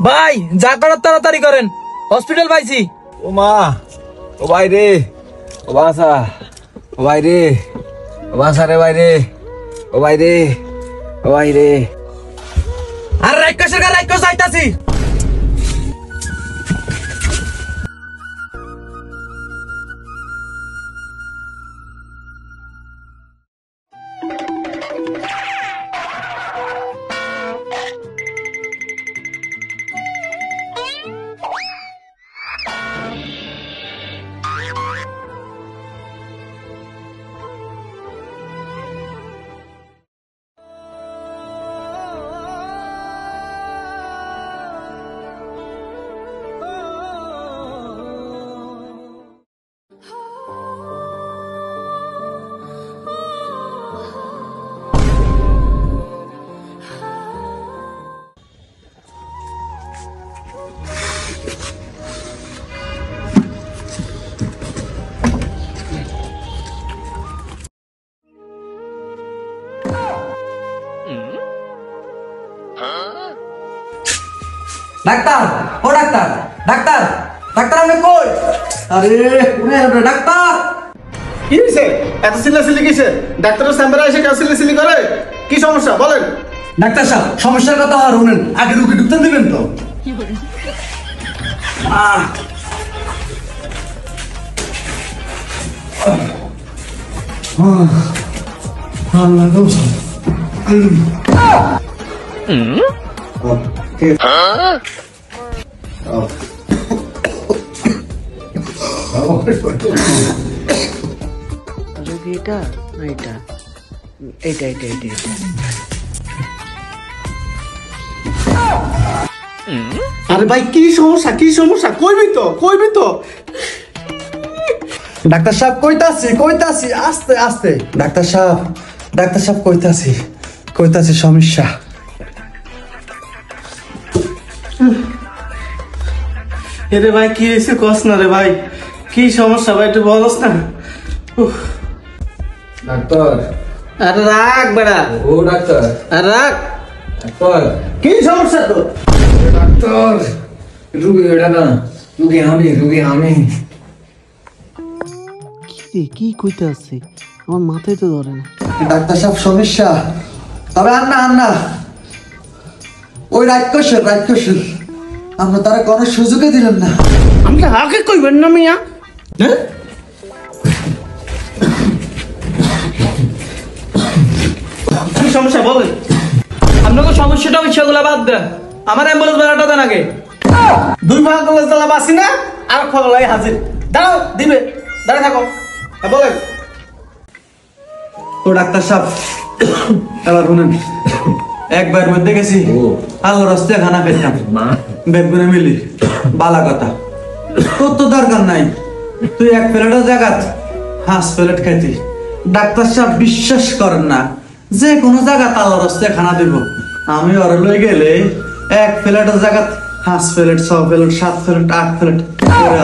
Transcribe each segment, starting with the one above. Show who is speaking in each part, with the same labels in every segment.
Speaker 1: ভাই যা করার তাড়াতাড়ি করেন, হসপিটাল পাইছি।
Speaker 2: ও মা, ও ভাই রে, ও বাসা, ও ভাই রে, ও বাসা রে ভাই রে, ও ভাই রে, ও ভাই রে।
Speaker 1: আর রাইকাশের গা রাইকাশ যাইতাছি।
Speaker 2: ডাক্তার, ও ডাক্তার, ডাক্তার, ডাক্তার আমি কই? আরে ওরে ডাক্তার,
Speaker 3: কি হয়েছে? এত চিল্লাচিল্লি কিসের? ডাক্তারের চেম্বারে এসে কেউ চিল্লাচিল্লি করে? কি সমস্যা বলেন?
Speaker 2: ডাক্তার সাহেব সমস্যার কথা আর শুনেন, আগে রুগী ঢুকতে দিবেন তো।
Speaker 4: এটা না এটা এইটা এইটা এইটা এইটা
Speaker 3: আরে ভাই কি সমস্যা? কি সমস্যা? কইবি তো, কইবি তো।
Speaker 2: ডাক্তার সাহেব কইতাছি কইতাছি, আস্তে আস্তে। ডাক্তার সাহেব, ডাক্তার সাহেব কইতাছি কইতাছি সমস্যা।
Speaker 3: এরে ভাই কি হয়েছে কস না রে ভাই, কি সমস্যা ভাই একটু বলস না।
Speaker 2: ডাক্তার,
Speaker 3: আরে রাখ বেড়া,
Speaker 2: ও ডাক্তার,
Speaker 3: আরে রাখ।
Speaker 2: ডাক্তার,
Speaker 3: কি সমস্যা তো?
Speaker 2: ডাক্তার, রুগী এটা না, রুগী আমি।
Speaker 4: কি কইতে আছে? আমার মাথায় তো ধরে না।
Speaker 2: ডাক্তার সাহেব সমস্যা, তবে আন্না ওই রাক্ষসের আমরা তারা কোনো সুযোগে দিলেন না।
Speaker 3: আমি তো আগে কইবেন না মিয়া। হ্যাঁ কি সমস্যা বলেন?
Speaker 1: আপনাকে সমস্যাটা সেগুলো বাদ দেন, আমার অ্যাম্বুলেন্স ভাড়াটা দেন আগে।
Speaker 3: দুই পাগলের জ্বালা বাসি না, আর পাগলাই হাজির। দাঁড়াও, দিবে, দাঁড়া থাকো। হ্যাঁ বলেন।
Speaker 2: তো ডাক্তার সাহেব এবার শুনেন, একবার মধ্যে গেছি আল্লাহর রাস্তে খানা পেতাম বেগুনে মিলি বালা কথা, তোর তো দরকার নাই, তুই এক প্লেটের জায়গাত হাঁস প্লেট খাইতি। ডাক্তার সাহেব বিশ্বাস করেন না, যে কোনো জায়গাত আল্লাহর রাস্তে খানা দিব। আমি ওর লই গেলে এক প্লেটের জায়গাত হাঁস প্লেট, 6 প্লেট, 7 প্লেট, 8 প্লেট।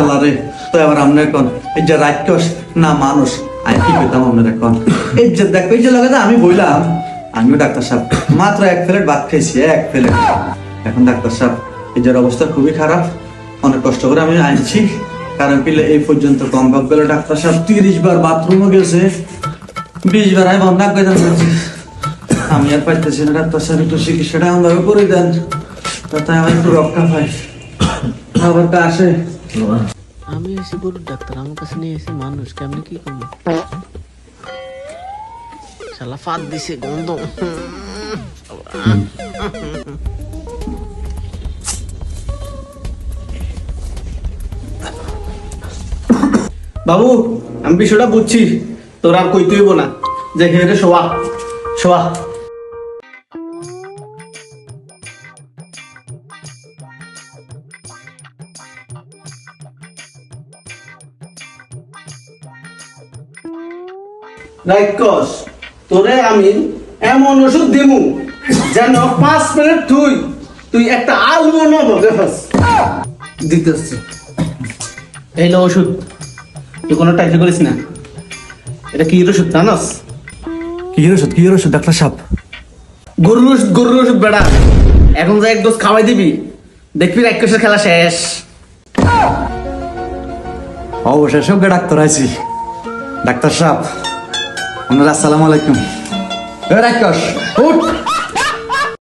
Speaker 2: আল্লাহ রে, তো এবার আপনি এখন এই যে রাক্ষস না মানুষ, আর কি পেতাম আপনার এখন এই যে দেখো, এই যে লগে আমি বললাম, আমিও ডাক্তার সাহেব মাত্র 1 প্লেট ভাত খাইছি, 1 প্লেট। এখন ডাক্তার সাহেব এই যে অবস্থা খুবই খারাপ, অনেক কষ্ট করে আমি আনছি, কারণ পিলে এই পর্যন্ত কম ভাগ গেলে ডাক্তার সাহেব 30 বার বাথরুমে গেছে, 20 বার আমি বন্ধ করে দেন। আমি আর পাইতেছি না, ডাক্তার সাহেব একটু চিকিৎসাটা এমনভাবে করে দেন তাতে আমি একটু রক্ষা পাই, আবার কা আসে।
Speaker 4: আমি এসে বলুন ডাক্তার, আমার কাছে নিয়ে এসে মানুষ কেমনি কি করবো? শালা ফাঁদ দিছে গন্ধ।
Speaker 3: বাবু আমি বিষয়টা বুঝছি, তোর আর কইতে হইব না, যে হেরে শোয়া শোয়া। রাক্ষস, তোরে আমি এমন ওষুধ দিমু যেন 5 মিনিট তুই একটা আলু নেবো দিতেছি। এই লো ওষুধ, তুই কোনো টাইপে করিস না। এটা কি ওষুধ জানাস?
Speaker 2: কি ওষুধ ডাক্তার সাহেব?
Speaker 3: গরুর ওষুধ বেড়া। এখন যা 1 ডোজ খাওয়াই দিবি, দেখবি রাক্ষসের খেলা শেষ।
Speaker 2: অবশেষে ওকে ডাক্তার আইছি। ডাক্তার সাহেব, আপনার আসসালামু আলাইকুম। এ রাক্ষস উঠ।